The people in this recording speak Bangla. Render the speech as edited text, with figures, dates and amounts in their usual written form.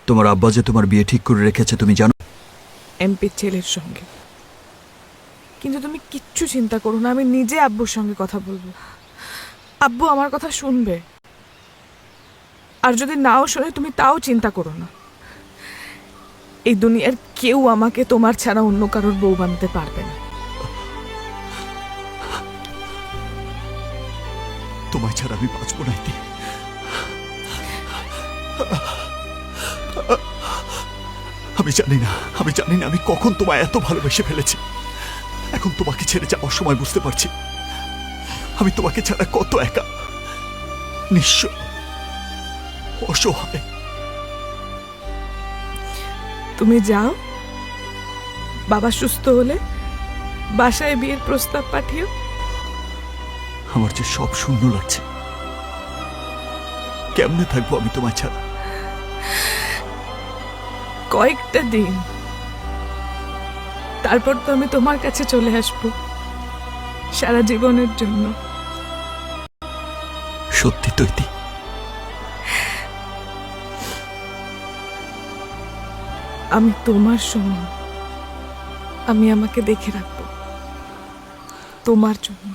তোমার আব্বা যে তোমার বিয়ে ঠিক করে রেখেছে তুমি জানো? এমপির ছেলের সঙ্গে। কিন্তু তুমি কিচ্ছু চিন্তা করো না, আমি নিজে আব্বুর সঙ্গে কথা বলবো। আব্বু আমার কথা শুনবে, আর যদি নাও শোনে তুমি তাও চিন্তা করো না। এই দুনিয়ার কেউ আমাকে তোমার ছাড়া অন্য কারোর বউ বানাতে পারবে না। তোমায় ছাড়া আমি বাঁচবো না ইতি। আমি জানি না আমি কখন তোমায় এত ভালোবেসে ফেলেছি। এখন তোমাকে ছেড়ে যাওয়ার সময় বুঝতে পারছি আমি তোমাকে ছাড়া কত একা, নিঃস্ব, অসহায়। তুমি যাও, বাবা সুস্থ হলে বাসায় বিয়ের প্রস্তাব পাঠিও। আমার যে সব শূন্য লাগছে, কেমনে থাকবো আমি তোমায় ছাড়া? কয়েকটা দিন, তারপর তো আমি তোমার কাছে চলে আসবো সারা জীবনের জন্য। সত্যি তো ইতি? আমি তোমার সমান, আমি আমাকে দেখে রাখবো তোমার জন্য।